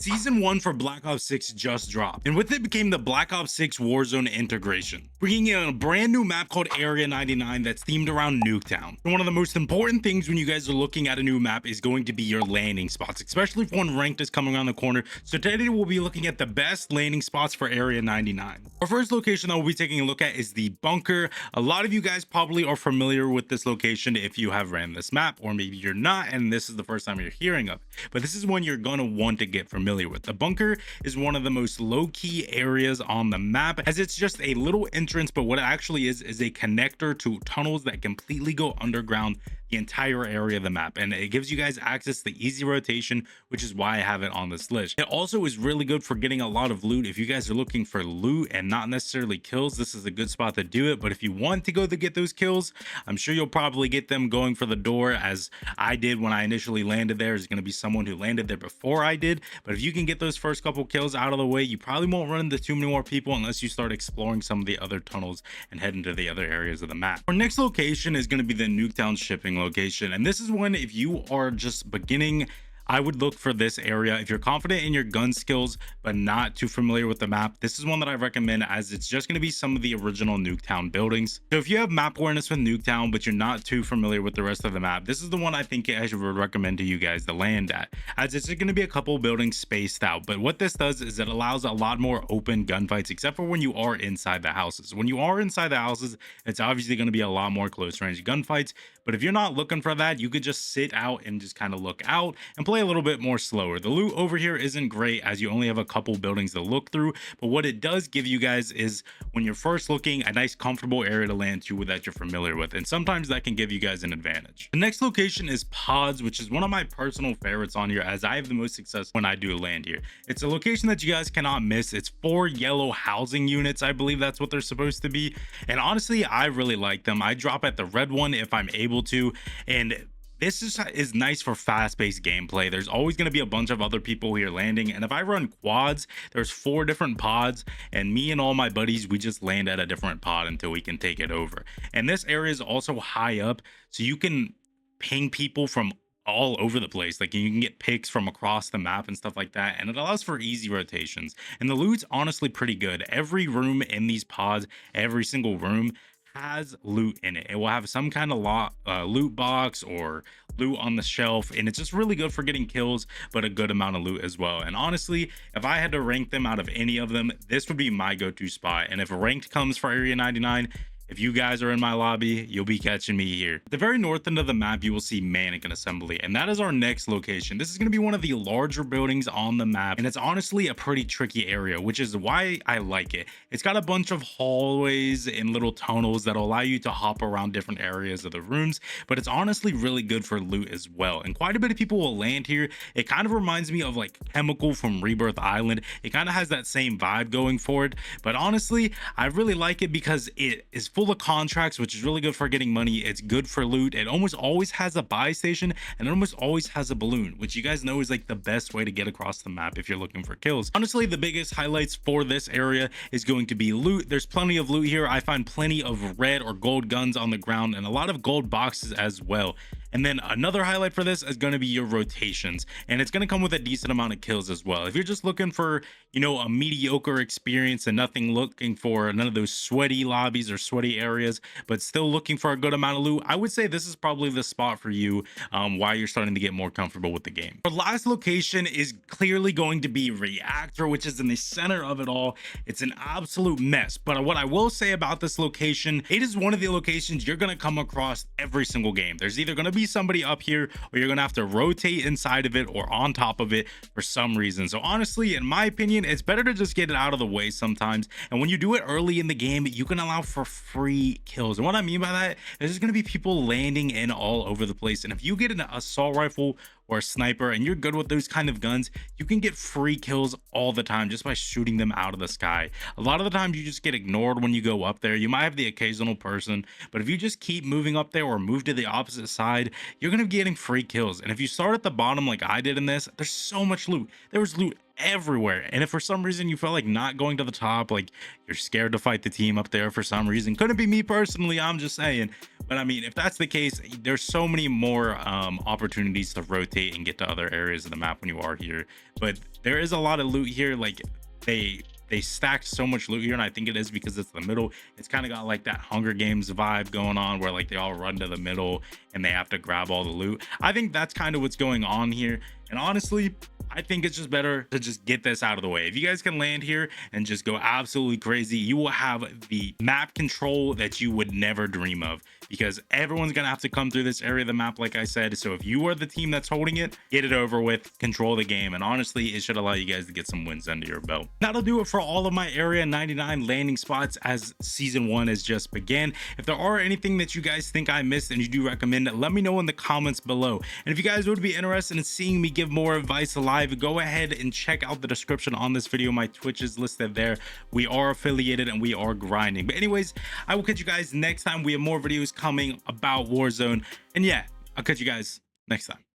Season 1 for Black Ops 6 just dropped, and with it became the Black Ops 6 Warzone integration, bringing in a brand new map called Area 99 that's themed around Nuketown. And one of the most important things when you guys are looking at a new map is going to be your landing spots, especially if one ranked is coming around the corner. So today we'll be looking at the best landing spots for Area 99. Our first location that we'll be taking a look at is the bunker. A lot of you guys probably are familiar with this location if you have ran this map, or maybe you're not and this is the first time you're hearing of it. But this is one you're gonna want to get familiar with. The bunker is one of the most low-key areas on the map, as it's just a little entrance, but what it actually is a connector to tunnels that completely go underground the entire area of the map, and it gives you guys access to easy rotation, which is why I have it on this list. It also is really good for getting a lot of loot. If you guys are looking for loot and not necessarily kills, this is a good spot to do it. But if you want to go to get those kills, I'm sure you'll probably get them going for the door, as I did when I initially landed there. Is going to be someone who landed there before I did. But if you can get those first couple kills out of the way, you probably won't run into too many more people unless you start exploring some of the other tunnels and head into the other areas of the map. Our next location is going to be the Nuketown shipping location, and this is one, if you are just beginning, I would look for this area. If you're confident in your gun skills but not too familiar with the map, this is one that I recommend, as it's just going to be some of the original Nuketown buildings. So if you have map awareness with Nuketown but you're not too familiar with the rest of the map, this is the one I think I would recommend to you guys to land at, as it's going to be a couple buildings spaced out. But what this does is it allows a lot more open gunfights, except for when you are inside the houses. When you are inside the houses, it's obviously going to be a lot more close range gunfights. But if you're not looking for that, you could just sit out and just kind of look out and play a little bit more slower. The loot over here isn't great, as you only have a couple buildings to look through, but what it does give you guys is, when you're first looking, a nice comfortable area to land to that you're familiar with, and sometimes that can give you guys an advantage. The next location is Pods, which is one of my personal favorites on here, as I have the most success when I do land here. It's a location that you guys cannot miss. It's 4 yellow housing units, I believe that's what they're supposed to be, and honestly I really like them. I drop at the red one if I'm able to, and this is nice for fast-paced gameplay. There's always going to be a bunch of other people here landing, and if I run quads, there's 4 different pods, and me and all my buddies, we just land at a different pod until we can take it over. And this area is also high up, so you can ping people from all over the place. Like, you can get picks from across the map and stuff like that, and it allows for easy rotations. And the loot's honestly pretty good. Every room in these pods, every single room, has loot in it. It will have some kind of loot box or loot on the shelf, and it's just really good for getting kills, but a good amount of loot as well. And honestly, if I had to rank them out of any of them, this would be my go-to spot. And if a ranked comes for Area 99, if you guys are in my lobby, you'll be catching me here. At the very north end of the map, you will see Mannequin Assembly, and that is our next location. This is going to be one of the larger buildings on the map, and it's honestly a pretty tricky area, which is why I like it. It's got a bunch of hallways and little tunnels that will allow you to hop around different areas of the rooms, but it's honestly really good for loot as well. And quite a bit of people will land here. It kind of reminds me of like Chemical from Rebirth Island. It kind of has that same vibe going for it, but honestly, I really like it because it is full of contracts, which is really good for getting money. It's good for loot. It almost always has a buy station, and it almost always has a balloon, which you guys know is like the best way to get across the map if you're looking for kills. Honestly, the biggest highlights for this area is going to be loot. There's plenty of loot here. I find plenty of red or gold guns on the ground and a lot of gold boxes as well. And then another highlight for this is going to be your rotations, and it's going to come with a decent amount of kills as well. If you're just looking for, you know, a mediocre experience and looking for none of those sweaty lobbies or sweaty areas, but still looking for a good amount of loot, I would say this is probably the spot for you while you're starting to get more comfortable with the game. Our last location is clearly going to be Reactor, which is in the center of it all. It's an absolute mess, but what I will say about this location, it is one of the locations you're going to come across every single game. There's either going to be somebody up here, or you're gonna have to rotate inside of it or on top of it for some reason. So honestly, in my opinion, it's better to just get it out of the way sometimes. And when you do it early in the game, you can allow for free kills. And what I mean by that is there's gonna be people landing in all over the place, and if you get an assault rifle or a sniper and you're good with those kind of guns, you can get free kills all the time just by shooting them out of the sky. A lot of the times you just get ignored when you go up there. You might have the occasional person, but if you just keep moving up there or move to the opposite side, you're going to be getting free kills. And if you start at the bottom like I did in this, there's so much loot. There was loot everywhere. And if for some reason you feel like not going to the top, like you're scared to fight the team up there for some reason, couldn't be me personally, I'm just saying. But I mean, if that's the case, there's so many more opportunities to rotate and get to other areas of the map when you are here. But there is a lot of loot here. Like they stacked so much loot here, and I think it is because it's the middle. It's kind of got like that Hunger Games vibe going on, where like they all run to the middle and they have to grab all the loot. I think that's kind of what's going on here. And honestly, I think it's just better to just get this out of the way. If you guys can land here and just go absolutely crazy, you will have the map control that you would never dream of, because everyone's gonna have to come through this area of the map, like I said. So if you are the team that's holding it, get it over with, control the game, and honestly, it should allow you guys to get some wins under your belt. That'll do it for all of my Area 99 landing spots as season 1 has just began. If there are anything that you guys think I missed and you do recommend it, let me know in the comments below. And if you guys would be interested in seeing me give more advice live, go ahead and check out the description on this video. My Twitch is listed there. We are affiliated and we are grinding. But anyways, I will catch you guys next time. We have more videos coming about Warzone, and yeah, I'll catch you guys next time.